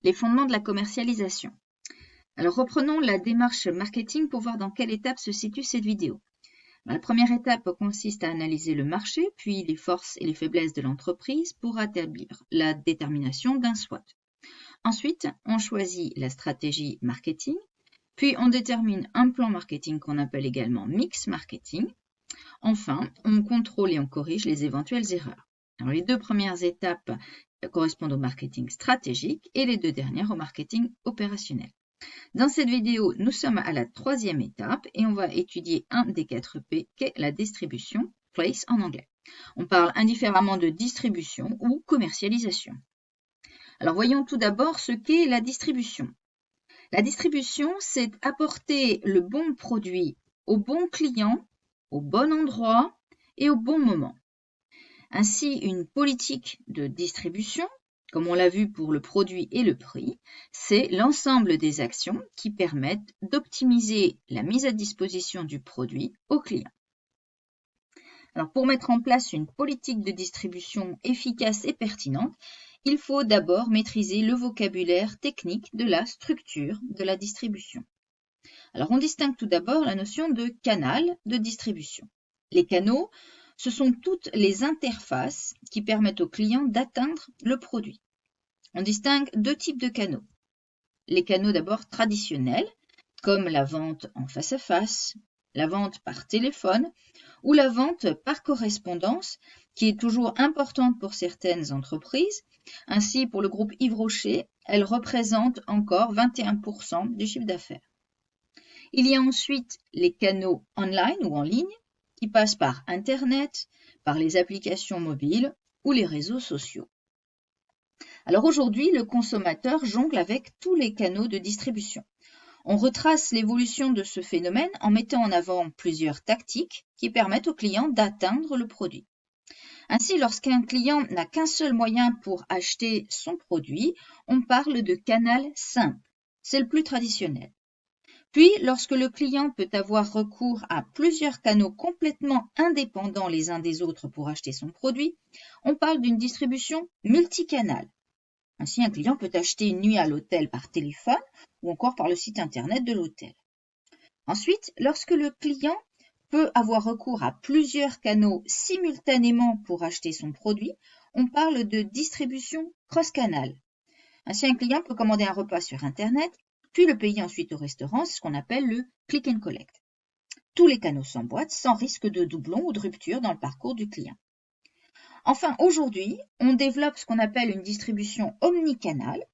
Les fondements de la commercialisation. Alors reprenons la démarche marketing pour voir dans quelle étape se situe cette vidéo. La première étape consiste à analyser le marché, puis les forces et les faiblesses de l'entreprise pour établir la détermination d'un SWOT. Ensuite, on choisit la stratégie marketing, puis on détermine un plan marketing qu'on appelle également mix marketing. Enfin, on contrôle et on corrige les éventuelles erreurs. Alors, les deux premières étapes correspondent au marketing stratégique et les deux dernières au marketing opérationnel. Dans cette vidéo, nous sommes à la troisième étape et on va étudier un des 4 P qu'est la distribution, place en anglais. On parle indifféremment de distribution ou commercialisation. Alors voyons tout d'abord ce qu'est la distribution. La distribution, c'est apporter le bon produit au bon client, au bon endroit et au bon moment. Ainsi, une politique de distribution, comme on l'a vu pour le produit et le prix, c'est l'ensemble des actions qui permettent d'optimiser la mise à disposition du produit au client. Alors, pour mettre en place une politique de distribution efficace et pertinente, il faut d'abord maîtriser le vocabulaire technique de la structure de la distribution. Alors, on distingue tout d'abord la notion de canal de distribution. Les canaux, ce sont toutes les interfaces qui permettent au client d'atteindre le produit. On distingue 2 types de canaux. Les canaux d'abord traditionnels, comme la vente en face à face, la vente par téléphone ou la vente par correspondance, qui est toujours importante pour certaines entreprises. Ainsi, pour le groupe Yves Rocher, elle représente encore 21% du chiffre d'affaires. Il y a ensuite les canaux online ou en ligne, qui passent par Internet, par les applications mobiles ou les réseaux sociaux. Alors aujourd'hui, le consommateur jongle avec tous les canaux de distribution. On retrace l'évolution de ce phénomène en mettant en avant plusieurs tactiques qui permettent au client d'atteindre le produit. Ainsi, lorsqu'un client n'a qu'un seul moyen pour acheter son produit, on parle de canal simple. C'est le plus traditionnel. Puis, lorsque le client peut avoir recours à plusieurs canaux complètement indépendants les uns des autres pour acheter son produit, on parle d'une distribution multicanale. Ainsi, un client peut acheter une nuit à l'hôtel par téléphone ou encore par le site internet de l'hôtel. Ensuite, lorsque le client peut avoir recours à plusieurs canaux simultanément pour acheter son produit, on parle de distribution cross-canal. Ainsi, un client peut commander un repas sur internet puis le payer ensuite au restaurant, c'est ce qu'on appelle le click and collect. Tous les canaux s'emboîtent sans risque de doublon ou de rupture dans le parcours du client. Enfin, aujourd'hui, on développe ce qu'on appelle une distribution omnicanale.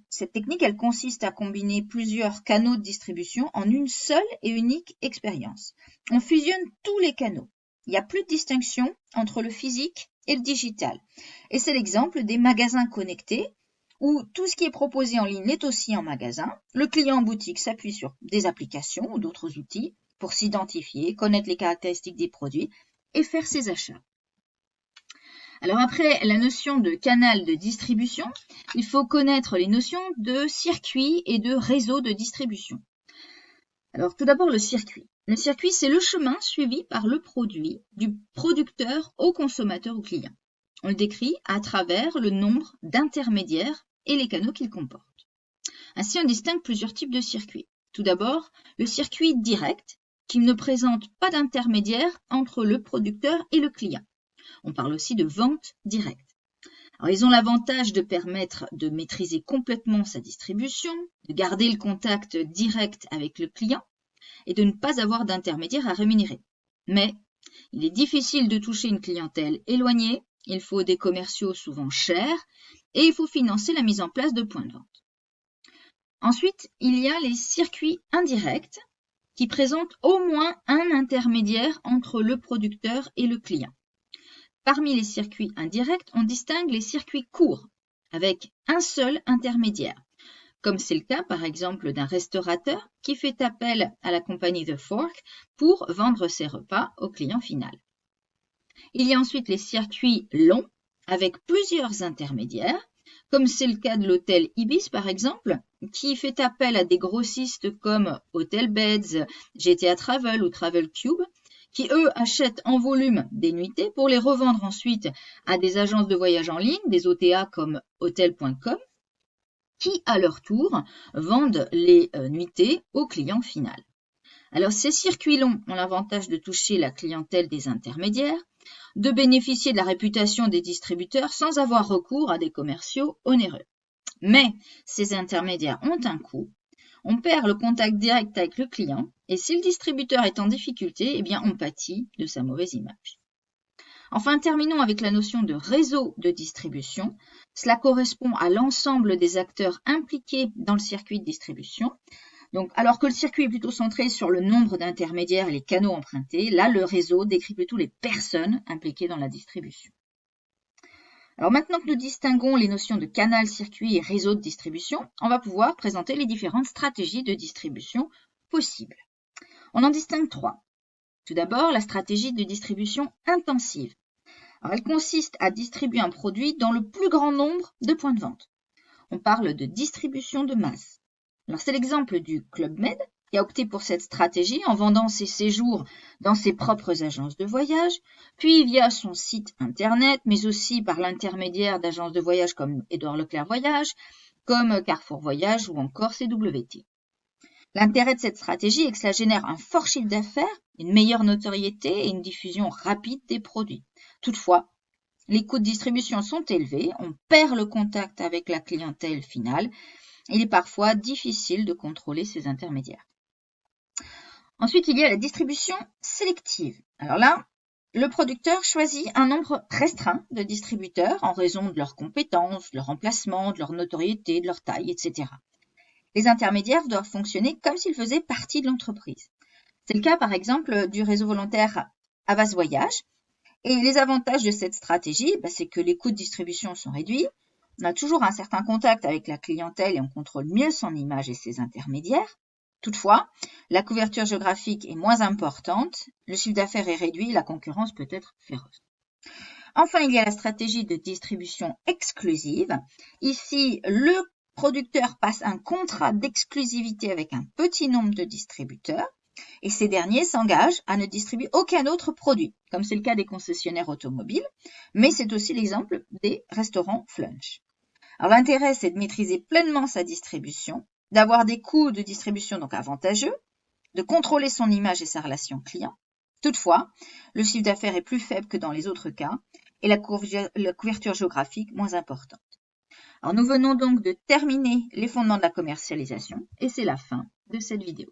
Cette technique, elle consiste à combiner plusieurs canaux de distribution en une seule et unique expérience. On fusionne tous les canaux. Il n'y a plus de distinction entre le physique et le digital. Et c'est l'exemple des magasins connectés, où tout ce qui est proposé en ligne est aussi en magasin. Le client en boutique s'appuie sur des applications ou d'autres outils pour s'identifier, connaître les caractéristiques des produits et faire ses achats. Alors après la notion de canal de distribution, il faut connaître les notions de circuit et de réseau de distribution. Alors tout d'abord le circuit. Le circuit, c'est le chemin suivi par le produit du producteur au consommateur ou client. On le décrit à travers le nombre d'intermédiaires et les canaux qu'il comporte. Ainsi, on distingue plusieurs types de circuits. Tout d'abord, le circuit direct, qui ne présente pas d'intermédiaire entre le producteur et le client. On parle aussi de vente directe. Alors, ils ont l'avantage de permettre de maîtriser complètement sa distribution, de garder le contact direct avec le client et de ne pas avoir d'intermédiaire à rémunérer. Mais il est difficile de toucher une clientèle éloignée, il faut des commerciaux souvent chers et il faut financer la mise en place de points de vente. Ensuite, il y a les circuits indirects qui présentent au moins un intermédiaire entre le producteur et le client. Parmi les circuits indirects, on distingue les circuits courts, avec un seul intermédiaire, comme c'est le cas par exemple d'un restaurateur qui fait appel à la compagnie The Fork pour vendre ses repas au client final. Il y a ensuite les circuits longs, avec plusieurs intermédiaires, comme c'est le cas de l'hôtel Ibis par exemple, qui fait appel à des grossistes comme Hotel Beds, GTA Travel ou Travel Cube, qui eux achètent en volume des nuitées pour les revendre ensuite à des agences de voyage en ligne, des OTA comme Hotel.com, qui, à leur tour, vendent les nuitées au client final. Alors, ces circuits longs ont l'avantage de toucher la clientèle des intermédiaires, de bénéficier de la réputation des distributeurs sans avoir recours à des commerciaux onéreux. Mais ces intermédiaires ont un coût, on perd le contact direct avec le client, et si le distributeur est en difficulté, eh bien on pâtit de sa mauvaise image. Enfin, terminons avec la notion de réseau de distribution. Cela correspond à l'ensemble des acteurs impliqués dans le circuit de distribution. Donc, alors que le circuit est plutôt centré sur le nombre d'intermédiaires et les canaux empruntés, là, le réseau décrit plutôt les personnes impliquées dans la distribution. Alors maintenant que nous distinguons les notions de canal, circuit et réseau de distribution, on va pouvoir présenter les différentes stratégies de distribution possibles. On en distingue 3. Tout d'abord, la stratégie de distribution intensive. Alors, elle consiste à distribuer un produit dans le plus grand nombre de points de vente. On parle de distribution de masse. Alors, c'est l'exemple du Club Med qui a opté pour cette stratégie en vendant ses séjours dans ses propres agences de voyage, puis via son site internet, mais aussi par l'intermédiaire d'agences de voyage comme Édouard Leclerc Voyage, comme Carrefour Voyage ou encore CWT. L'intérêt de cette stratégie est que cela génère un fort chiffre d'affaires, une meilleure notoriété et une diffusion rapide des produits. Toutefois, les coûts de distribution sont élevés, on perd le contact avec la clientèle finale, il est parfois difficile de contrôler ces intermédiaires. Ensuite, il y a la distribution sélective. Alors là, le producteur choisit un nombre restreint de distributeurs en raison de leurs compétences, de leur emplacement, de leur notoriété, de leur taille, etc. Les intermédiaires doivent fonctionner comme s'ils faisaient partie de l'entreprise. C'est le cas, par exemple, du réseau volontaire Havas Voyage. Et les avantages de cette stratégie, c'est que les coûts de distribution sont réduits, on a toujours un certain contact avec la clientèle et on contrôle mieux son image et ses intermédiaires. Toutefois, la couverture géographique est moins importante, le chiffre d'affaires est réduit et la concurrence peut être féroce. Enfin, il y a la stratégie de distribution exclusive. Ici, le producteur passe un contrat d'exclusivité avec un petit nombre de distributeurs et ces derniers s'engagent à ne distribuer aucun autre produit, comme c'est le cas des concessionnaires automobiles, mais c'est aussi l'exemple des restaurants Flunch. Alors l'intérêt, c'est de maîtriser pleinement sa distribution, d'avoir des coûts de distribution donc avantageux, de contrôler son image et sa relation client. Toutefois, le chiffre d'affaires est plus faible que dans les autres cas et la couverture géographique moins importante. Alors nous venons donc de terminer les fondements de la commercialisation et c'est la fin de cette vidéo.